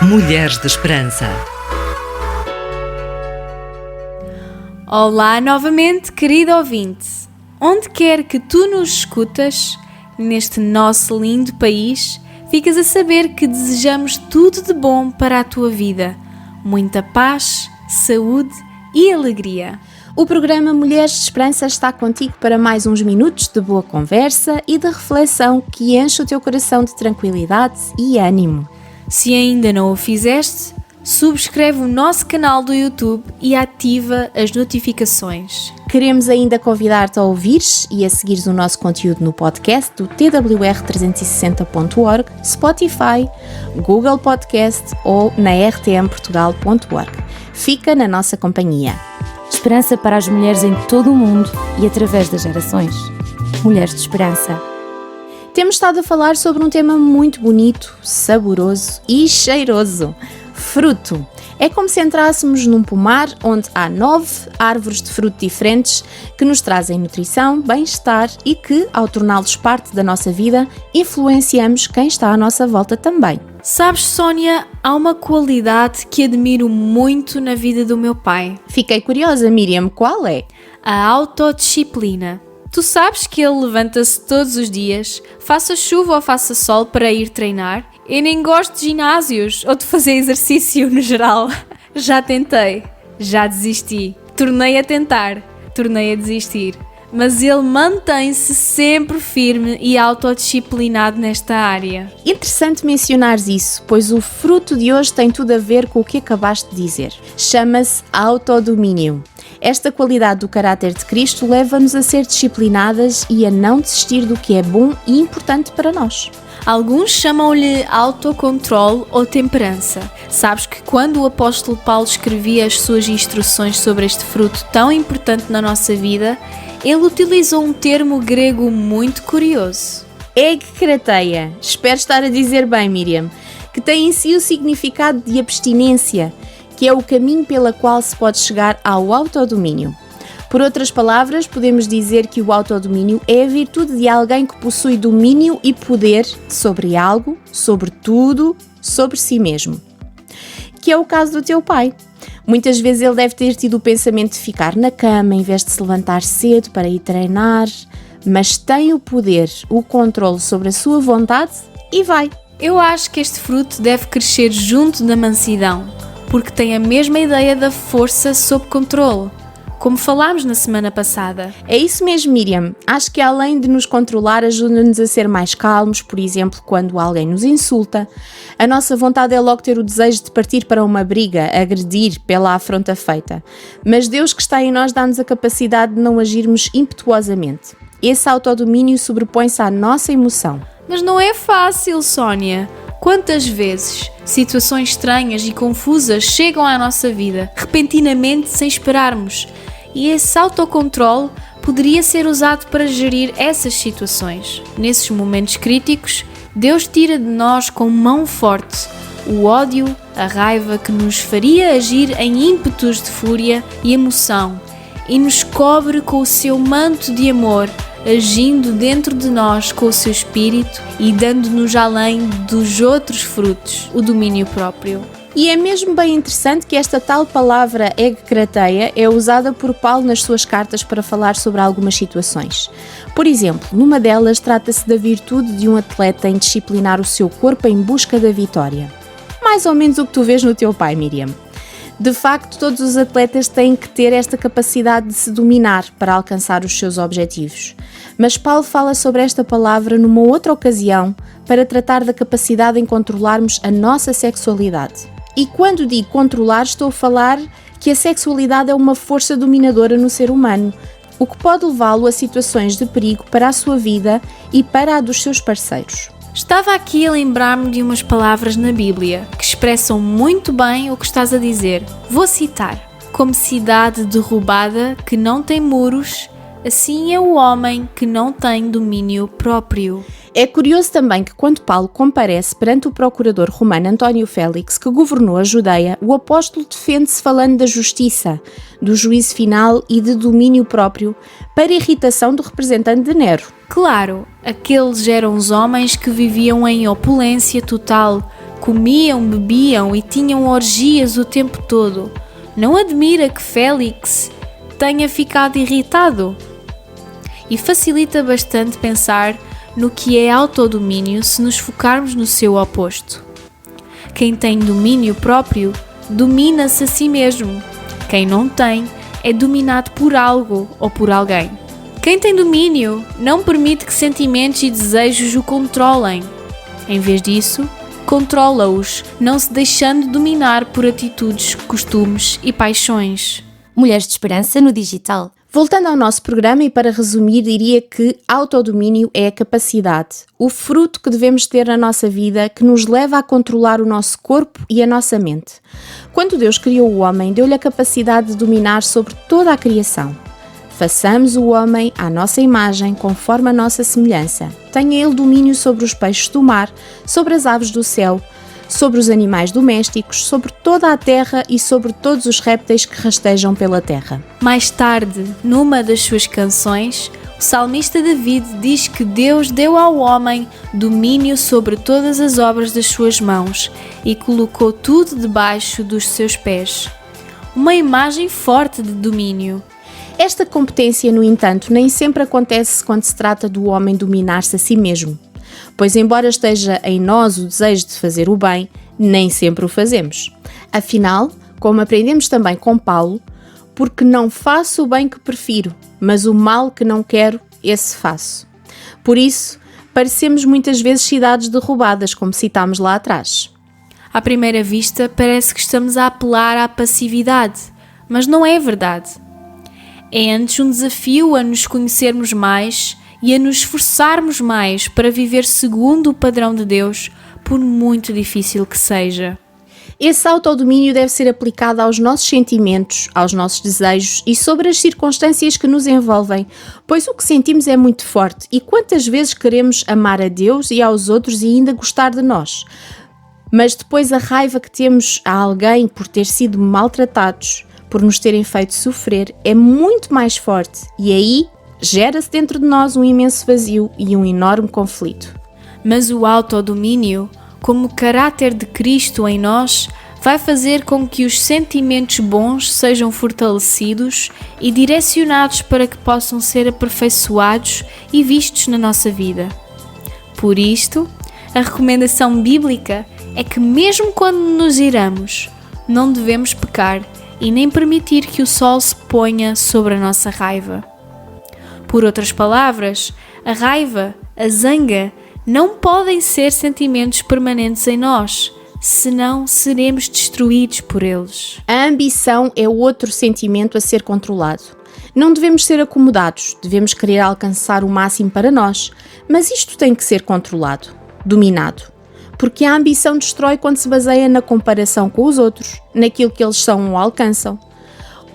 Mulheres de Esperança. Olá novamente, querido ouvinte. Onde quer que tu nos escutas, neste nosso lindo país, ficas a saber que desejamos tudo de bom para a tua vida. Muita paz, saúde e alegria. O programa Mulheres de Esperança está contigo para mais uns minutos de boa conversa e de reflexão que enche o teu coração de tranquilidade e ânimo. Se ainda não o fizeste, subscreve o nosso canal do YouTube e ativa as notificações. Queremos ainda convidar-te a ouvires e a seguires o nosso conteúdo no podcast do twr360.org, Spotify, Google Podcast ou na rtmportugal.org. Fica na nossa companhia. Esperança para as mulheres em todo o mundo e através das gerações. Mulheres de Esperança. Temos estado a falar sobre um tema muito bonito, saboroso e cheiroso. Fruto. É como se entrássemos num pomar onde há 9 árvores de fruto diferentes que nos trazem nutrição, bem-estar e que, ao torná-los parte da nossa vida, influenciamos quem está à nossa volta também. Sabes, Sónia, há uma qualidade que admiro muito na vida do meu pai. Fiquei curiosa, Miriam, qual é? A autodisciplina. Tu sabes que ele levanta-se todos os dias, faça chuva ou faça sol, para ir treinar? Eu nem gosto de ginásios ou de fazer exercício no geral. Já tentei, já desisti. Tornei a tentar, tornei a desistir. Mas ele mantém-se sempre firme e autodisciplinado nesta área. Interessante mencionares isso, pois o fruto de hoje tem tudo a ver com o que acabaste de dizer. Chama-se autodomínio. Esta qualidade do caráter de Cristo leva-nos a ser disciplinadas e a não desistir do que é bom e importante para nós. Alguns chamam-lhe autocontrole ou temperança. Sabes que quando o apóstolo Paulo escrevia as suas instruções sobre este fruto tão importante na nossa vida, ele utilizou um termo grego muito curioso. Egkrateia. Espero estar a dizer bem, Miriam, que tem em si o significado de abstinência, que é o caminho pela qual se pode chegar ao autodomínio. Por outras palavras, podemos dizer que o autodomínio é a virtude de alguém que possui domínio e poder sobre algo, sobre tudo, sobre si mesmo. Que é o caso do teu pai. Muitas vezes ele deve ter tido o pensamento de ficar na cama em vez de se levantar cedo para ir treinar, mas tem o poder, o controle sobre a sua vontade e vai. Eu acho que este fruto deve crescer junto da mansidão, porque tem a mesma ideia da força sob controle, como falámos na semana passada. É isso mesmo, Miriam. Acho que além de nos controlar, ajuda-nos a ser mais calmos, por exemplo, quando alguém nos insulta. A nossa vontade é logo ter o desejo de partir para uma briga, agredir pela afronta feita. Mas Deus que está em nós dá-nos a capacidade de não agirmos impetuosamente. Esse autodomínio sobrepõe-se à nossa emoção. Mas não é fácil, Sónia. Quantas vezes situações estranhas e confusas chegam à nossa vida, repentinamente, sem esperarmos, e esse autocontrole poderia ser usado para gerir essas situações. Nesses momentos críticos, Deus tira de nós com mão forte o ódio, a raiva que nos faria agir em ímpetos de fúria e emoção, e nos cobre com o seu manto de amor, agindo dentro de nós com o seu espírito e dando-nos além dos outros frutos, o domínio próprio. E é mesmo bem interessante que esta tal palavra egkrateia é usada por Paulo nas suas cartas para falar sobre algumas situações. Por exemplo, numa delas trata-se da virtude de um atleta em disciplinar o seu corpo em busca da vitória. Mais ou menos o que tu vês no teu pai, Miriam. De facto, todos os atletas têm que ter esta capacidade de se dominar para alcançar os seus objetivos. Mas Paulo fala sobre esta palavra numa outra ocasião para tratar da capacidade em controlarmos a nossa sexualidade. E quando digo controlar, estou a falar que a sexualidade é uma força dominadora no ser humano, o que pode levá-lo a situações de perigo para a sua vida e para a dos seus parceiros. Estava aqui a lembrar-me de umas palavras na Bíblia que expressam muito bem o que estás a dizer. Vou citar: como cidade derrubada que não tem muros, assim é o homem que não tem domínio próprio. É curioso também que quando Paulo comparece perante o procurador romano António Félix, que governou a Judeia, o apóstolo defende-se falando da justiça, do juízo final e de domínio próprio, para irritação do representante de Nero. Claro, aqueles eram os homens que viviam em opulência total, Comiam, bebiam e tinham orgias o tempo todo. Não admira que Félix tenha ficado irritado? E facilita bastante pensar no que é autodomínio se nos focarmos no seu oposto. Quem tem domínio próprio, domina-se a si mesmo. Quem não tem, é dominado por algo ou por alguém. Quem tem domínio não permite que sentimentos e desejos o controlem. Em vez disso, controla-os, não se deixando dominar por atitudes, costumes e paixões. Mulheres de Esperança no digital. Voltando ao nosso programa e para resumir, diria que autodomínio é a capacidade, o fruto que devemos ter na nossa vida que nos leva a controlar o nosso corpo e a nossa mente. Quando Deus criou o homem, deu-lhe a capacidade de dominar sobre toda a criação. Façamos o homem à nossa imagem, conforme a nossa semelhança. Tenha ele domínio sobre os peixes do mar, sobre as aves do céu, sobre os animais domésticos, sobre toda a terra e sobre todos os répteis que rastejam pela terra. Mais tarde, numa das suas canções, o salmista David diz que Deus deu ao homem domínio sobre todas as obras das suas mãos e colocou tudo debaixo dos seus pés. Uma imagem forte de domínio. Esta competência, no entanto, nem sempre acontece quando se trata do homem dominar-se a si mesmo. Pois, embora esteja em nós o desejo de fazer o bem, nem sempre o fazemos. Afinal, como aprendemos também com Paulo, porque não faço o bem que prefiro, mas o mal que não quero, esse faço. Por isso, parecemos muitas vezes cidades derrubadas, como citámos lá atrás. À primeira vista, parece que estamos a apelar à passividade, mas não é verdade. É antes um desafio a nos conhecermos mais e a nos esforçarmos mais para viver segundo o padrão de Deus, por muito difícil que seja. Esse autodomínio deve ser aplicado aos nossos sentimentos, aos nossos desejos e sobre as circunstâncias que nos envolvem, pois o que sentimos é muito forte e quantas vezes queremos amar a Deus e aos outros e ainda gostar de nós. Mas depois a raiva que temos a alguém por ter sido maltratados, por nos terem feito sofrer, é muito mais forte e aí gera-se dentro de nós um imenso vazio e um enorme conflito. Mas o autodomínio, como caráter de Cristo em nós, vai fazer com que os sentimentos bons sejam fortalecidos e direcionados para que possam ser aperfeiçoados e vistos na nossa vida. Por isto, a recomendação bíblica é que mesmo quando nos iramos, não devemos pecar e nem permitir que o sol se ponha sobre a nossa raiva. Por outras palavras, a raiva, a zanga, não podem ser sentimentos permanentes em nós, senão seremos destruídos por eles. A ambição é outro sentimento a ser controlado. Não devemos ser acomodados, devemos querer alcançar o máximo para nós, mas isto tem que ser controlado, dominado. Porque a ambição destrói quando se baseia na comparação com os outros, naquilo que eles são ou alcançam.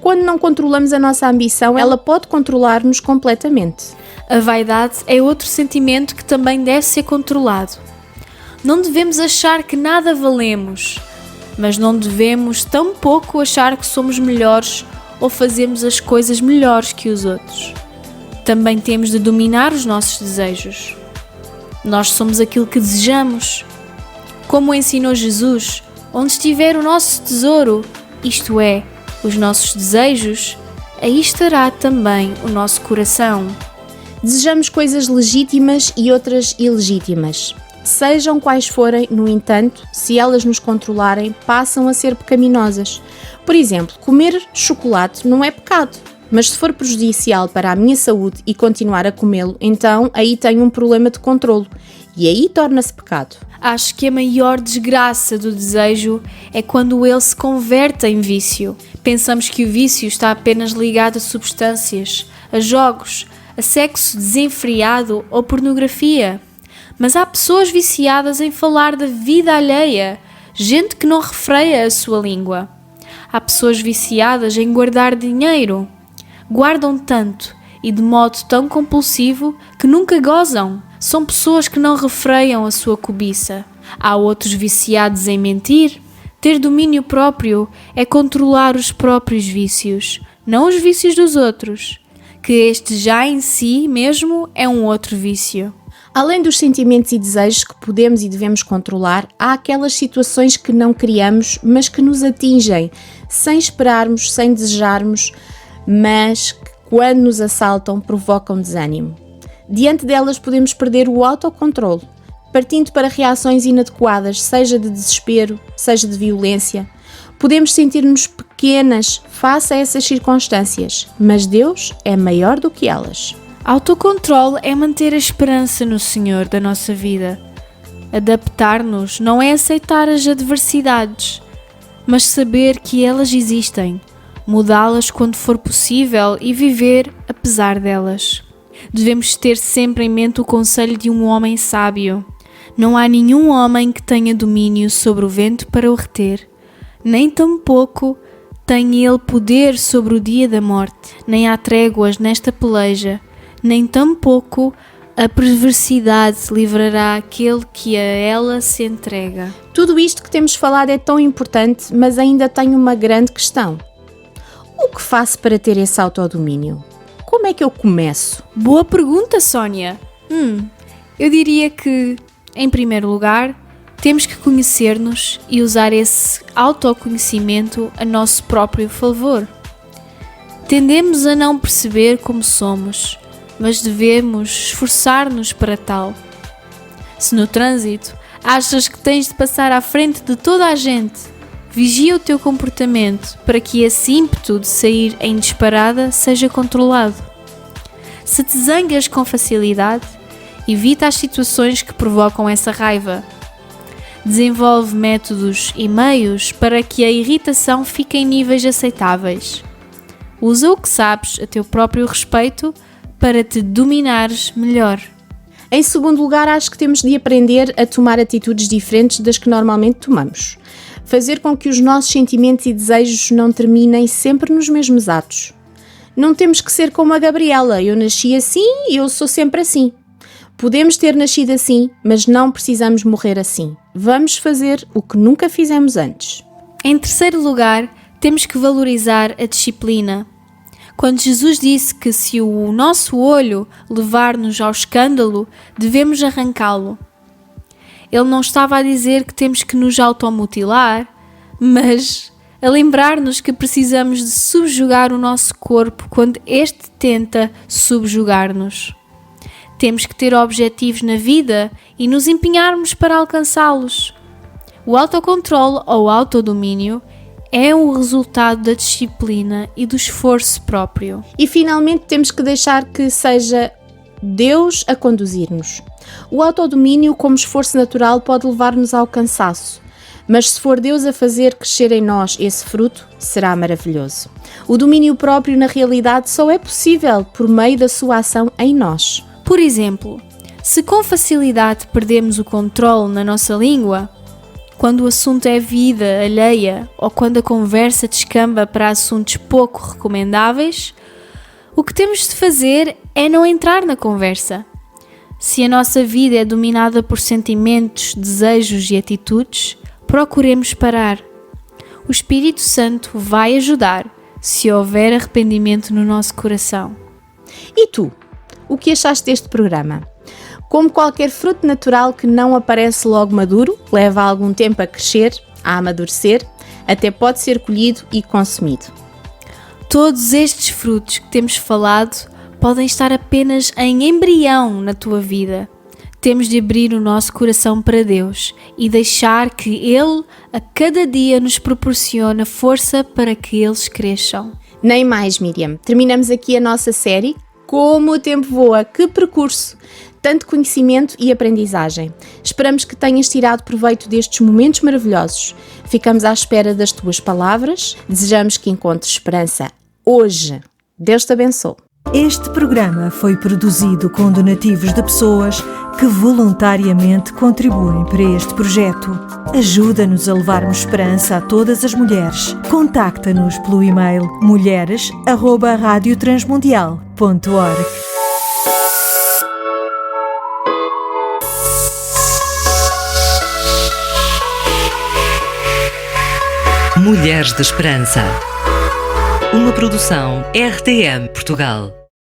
Quando não controlamos a nossa ambição, ela pode controlar-nos completamente. A vaidade é outro sentimento que também deve ser controlado. Não devemos achar que nada valemos, mas não devemos tampouco achar que somos melhores ou fazemos as coisas melhores que os outros. Também temos de dominar os nossos desejos. Nós somos aquilo que desejamos. Como ensinou Jesus, onde estiver o nosso tesouro, isto é, os nossos desejos, aí estará também o nosso coração. Desejamos coisas legítimas e outras ilegítimas. Sejam quais forem, no entanto, se elas nos controlarem, passam a ser pecaminosas. Por exemplo, comer chocolate não é pecado, mas se for prejudicial para a minha saúde e continuar a comê-lo, então aí tenho um problema de controlo e aí torna-se pecado. Acho que a maior desgraça do desejo é quando ele se converte em vício. Pensamos que o vício está apenas ligado a substâncias, a jogos, a sexo desenfreado ou pornografia. Mas há pessoas viciadas em falar da vida alheia, gente que não refreia a sua língua. Há pessoas viciadas em guardar dinheiro. Guardam tanto e de modo tão compulsivo que nunca gozam. São pessoas que não refreiam a sua cobiça. Há outros viciados em mentir. Ter domínio próprio é controlar os próprios vícios, não os vícios dos outros, que este já em si mesmo é um outro vício. Além dos sentimentos e desejos que podemos e devemos controlar, há aquelas situações que não criamos, mas que nos atingem, sem esperarmos, sem desejarmos, mas que quando nos assaltam provocam desânimo. Diante delas podemos perder o autocontrole, partindo para reações inadequadas, seja de desespero, seja de violência. Podemos sentir-nos pequenas face a essas circunstâncias, mas Deus é maior do que elas. Autocontrole é manter a esperança no Senhor da nossa vida. Adaptar-nos não é aceitar as adversidades, mas saber que elas existem, mudá-las quando for possível e viver apesar delas. Devemos ter sempre em mente o conselho de um homem sábio. Não há nenhum homem que tenha domínio sobre o vento para o reter, nem tampouco tem ele poder sobre o dia da morte, nem há tréguas nesta peleja, nem tampouco a perversidade livrará aquele que a ela se entrega. Tudo isto que temos falado é tão importante, mas ainda tenho uma grande questão. O que faço para ter esse autodomínio? Como é que eu começo? Boa pergunta, Sónia. Eu diria que, em primeiro lugar, temos que conhecer-nos e usar esse autoconhecimento a nosso próprio favor. Tendemos a não perceber como somos, mas devemos esforçar-nos para tal. Se no trânsito achas que tens de passar à frente de toda a gente, vigia o teu comportamento para que esse ímpeto de sair em disparada seja controlado. Se te zangas com facilidade, evita as situações que provocam essa raiva. Desenvolve métodos e meios para que a irritação fique em níveis aceitáveis. Usa o que sabes a teu próprio respeito para te dominares melhor. Em segundo lugar, acho que temos de aprender a tomar atitudes diferentes das que normalmente tomamos. Fazer com que os nossos sentimentos e desejos não terminem sempre nos mesmos atos. Não temos que ser como a Gabriela, eu nasci assim e eu sou sempre assim. Podemos ter nascido assim, mas não precisamos morrer assim. Vamos fazer o que nunca fizemos antes. Em terceiro lugar, temos que valorizar a disciplina. Quando Jesus disse que se o nosso olho levar-nos ao escândalo, devemos arrancá-lo. Ele não estava a dizer que temos que nos automutilar, mas a lembrar-nos que precisamos de subjugar o nosso corpo quando este tenta subjugar-nos. Temos que ter objetivos na vida e nos empenharmos para alcançá-los. O autocontrole ou autodomínio é o resultado da disciplina e do esforço próprio. E finalmente temos que deixar que seja Deus a conduzir-nos. O autodomínio como esforço natural pode levar-nos ao cansaço, mas se for Deus a fazer crescer em nós esse fruto, será maravilhoso. O domínio próprio na realidade só é possível por meio da sua ação em nós. Por exemplo, se com facilidade perdemos o controle na nossa língua, quando o assunto é vida alheia ou quando a conversa descamba para assuntos pouco recomendáveis, o que temos de fazer é não entrar na conversa. Se a nossa vida é dominada por sentimentos, desejos e atitudes, procuremos parar. O Espírito Santo vai ajudar se houver arrependimento no nosso coração. E tu? O que achaste deste programa? Como qualquer fruto natural que não aparece logo maduro, leva algum tempo a crescer, a amadurecer, até pode ser colhido e consumido. Todos estes frutos que temos falado podem estar apenas em embrião na tua vida. Temos de abrir o nosso coração para Deus e deixar que Ele a cada dia nos proporcione força para que eles cresçam. Nem mais, Miriam. Terminamos aqui a nossa série. Como o tempo voa, que percurso! Tanto conhecimento e aprendizagem. Esperamos que tenhas tirado proveito destes momentos maravilhosos. Ficamos à espera das tuas palavras. Desejamos que encontres esperança hoje. Deus te abençoe. Este programa foi produzido com donativos de pessoas que voluntariamente contribuem para este projeto. Ajuda-nos a levarmos esperança a todas as mulheres. Contacta-nos pelo e-mail mulheres@radiotransmundial.org. Mulheres de Esperança. Uma produção RTM Portugal.